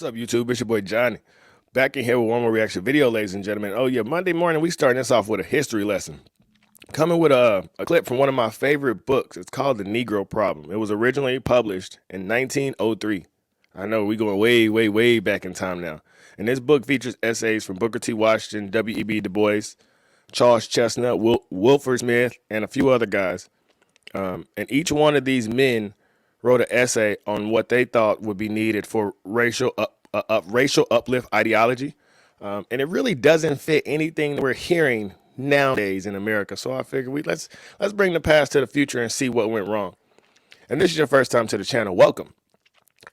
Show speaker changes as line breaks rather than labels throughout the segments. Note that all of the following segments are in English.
up, YouTube? It's your boy Johnny. Back in here with one more reaction video, ladies and gentlemen. Oh yeah, Monday morning we starting this off with a history lesson. Coming with a clip from one of my favorite books. It's called The Negro Problem. It was originally published in 1903. I know we going way, way, way back in time now. And this book features essays from Booker T. Washington, W.E.B. Du Bois, Charles Chestnut, Wilford Smith, and a few other guys. And each one of these men wrote an essay on what they thought would be needed for racial uplift ideology. And it really doesn't fit anything that we're hearing nowadays in America. So I figured let's bring the past to the future and see what went wrong. And this is your first time to the channel, welcome.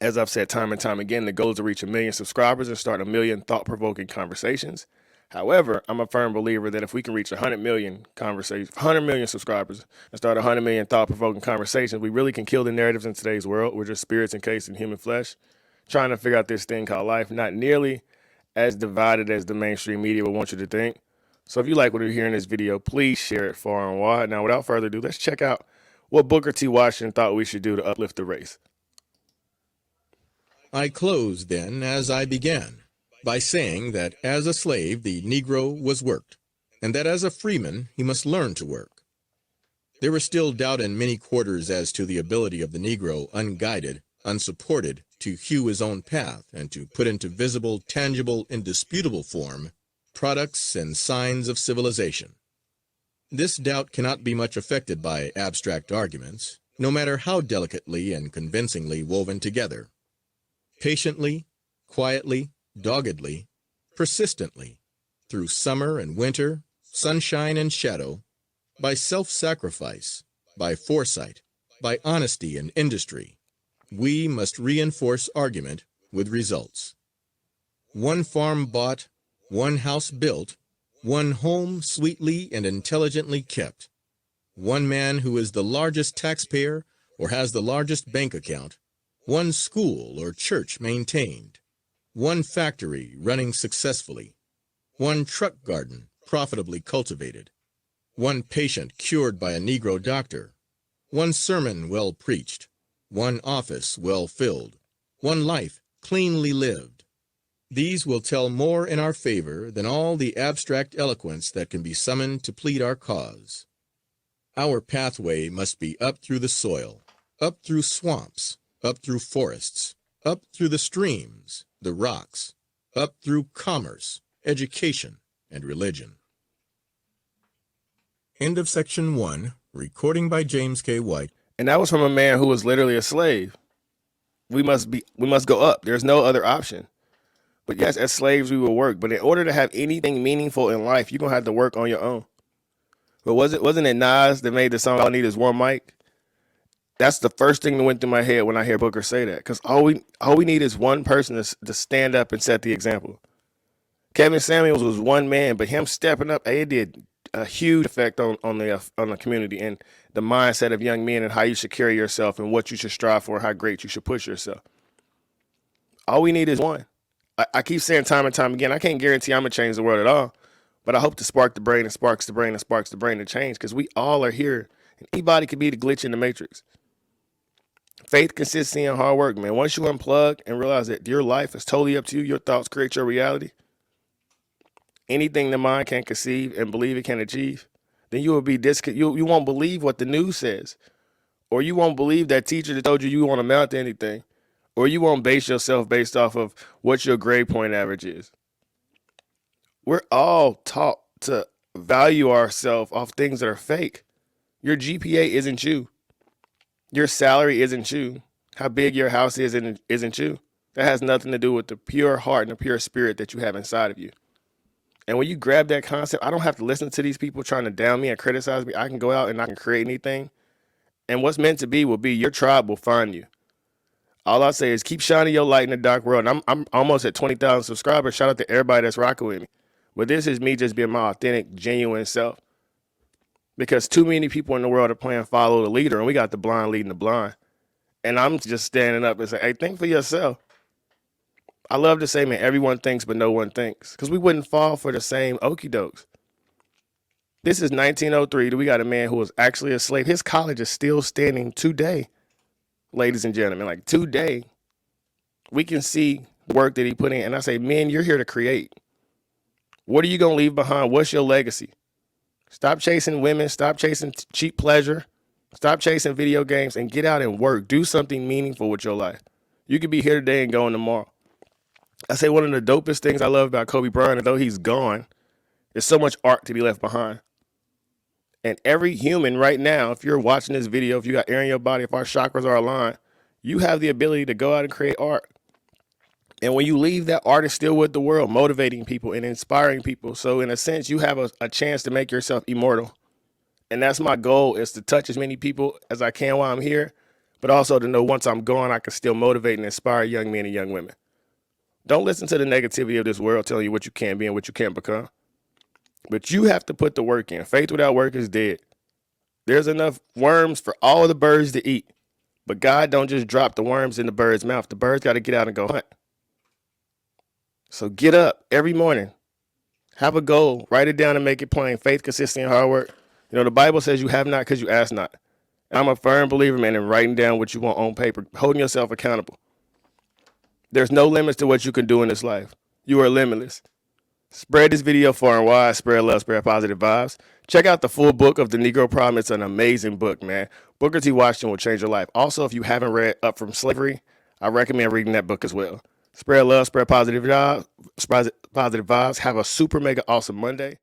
As I've said time and time again, the goal is to reach 1 million subscribers and start 1 million thought-provoking conversations. However, I'm a firm believer that if we can reach 100 million subscribers and start 100 million thought-provoking conversations, we really can kill the narratives in today's world. We're just spirits encased in human flesh, trying to figure out this thing called life, not nearly as divided as the mainstream media would want you to think. So if you like what you hear in this video, please share it far and wide. Now, without further ado, let's check out what Booker T. Washington thought we should do to uplift the race.
I close, then, as I began, by saying that as a slave the Negro was worked, and that as a freeman he must learn to work. There is still doubt in many quarters as to the ability of the Negro, unguided, unsupported, to hew his own path and to put into visible, tangible, indisputable form products and signs of civilization. This doubt cannot be much affected by abstract arguments, no matter how delicately and convincingly woven together. Patiently, quietly, doggedly, persistently, through summer and winter, sunshine and shadow, by self-sacrifice, by foresight, by honesty and industry, we must reinforce argument with results. One farm bought, one house built, one home sweetly and intelligently kept, one man who is the largest taxpayer or has the largest bank account, one school or church maintained, one factory running successfully, one truck garden profitably cultivated, one patient cured by a Negro doctor, one sermon well preached, one office well filled, one life cleanly lived. These will tell more in our favor than all the abstract eloquence that can be summoned to plead our cause. Our pathway must be up through the soil, up through swamps, up through forests, up through the streams, the rocks, up through commerce, education, and religion. End of section 1, recording by James K. White.
And that was from a man who was literally a slave. We must go up. There's no other option. But yes, as slaves we will work. But in order to have anything meaningful in life, you're gonna have to work on your own. But wasn't it Nas that made the song "All I Need Is One Mic"? That's the first thing that went through my head when I hear Booker say that. Because all we need is one person to stand up and set the example. Kevin Samuels was one man, but him stepping up, it did a huge effect on the community and the mindset of young men and how you should carry yourself and what you should strive for, how great you should push yourself. All we need is one. I keep saying time and time again, I can't guarantee I'm going to change the world at all, but I hope to spark the brain and sparks the brain and sparks the brain to change, because we all are here. And anybody could be the glitch in the matrix. Faith, consistency, and hard work, man. Once you unplug and realize that your life is totally up to you, your thoughts create your reality, anything the mind can conceive and believe it can achieve, then you will be you won't believe what the news says, or you won't believe that teacher that told you won't amount to anything, or you won't base yourself based off of what your grade point average is. We're all taught to value ourselves off things that are fake. Your GPA isn't you. Your salary isn't you. How big your house is isn't you. That has nothing to do with the pure heart and the pure spirit that you have inside of you. And when you grab that concept, I don't have to listen to these people trying to down me and criticize me. I can go out and I can create anything. And what's meant to be will be. Your tribe will find you. All I say is keep shining your light in the dark world. And I'm almost at 20,000 subscribers. Shout out to everybody that's rocking with me. But this is me just being my authentic, genuine self. Because too many people in the world are playing follow the leader, and we got the blind leading the blind. And I'm just standing up and saying, hey, think for yourself. I love to say, man, everyone thinks, but no one thinks. Because we wouldn't fall for the same okie dokes. This is 1903. We got a man who was actually a slave. His college is still standing today, ladies and gentlemen. Like today, we can see work that he put in. And I say, men, you're here to create. What are you going to leave behind? What's your legacy? Stop chasing women. Stop chasing cheap pleasure. Stop chasing video games and get out and work. Do something meaningful with your life. You could be here today and gone tomorrow. I say one of the dopest things I love about Kobe Bryant, and though he's gone, there's so much art to be left behind. And every human right now, if you're watching this video, if you got air in your body, if our chakras are aligned, you have the ability to go out and create art. And when you leave, that art is still with the world, motivating people and inspiring people. So in a sense, you have a chance to make yourself immortal. And that's my goal, is to touch as many people as I can while I'm here, but also to know once I'm gone, I can still motivate and inspire young men and young women. Don't listen to the negativity of this world telling you what you can be and what you can't become. But you have to put the work in. Faith without work is dead. There's enough worms for all the birds to eat. But God don't just drop the worms in the bird's mouth. The birds got to get out and go hunt. So get up every morning. Have a goal. Write it down and make it plain. Faith, consistency, and hard work. You know, the Bible says you have not because you ask not. And I'm a firm believer, man, in writing down what you want on paper, holding yourself accountable. There's no limits to what you can do in this life. You are limitless. Spread this video far and wide. Spread love, spread positive vibes. Check out the full book of The Negro Problem. It's an amazing book, man. Booker T. Washington will change your life. Also, if you haven't read Up From Slavery, I recommend reading that book as well. Spread love, spread positive vibes. Have a super mega awesome Monday.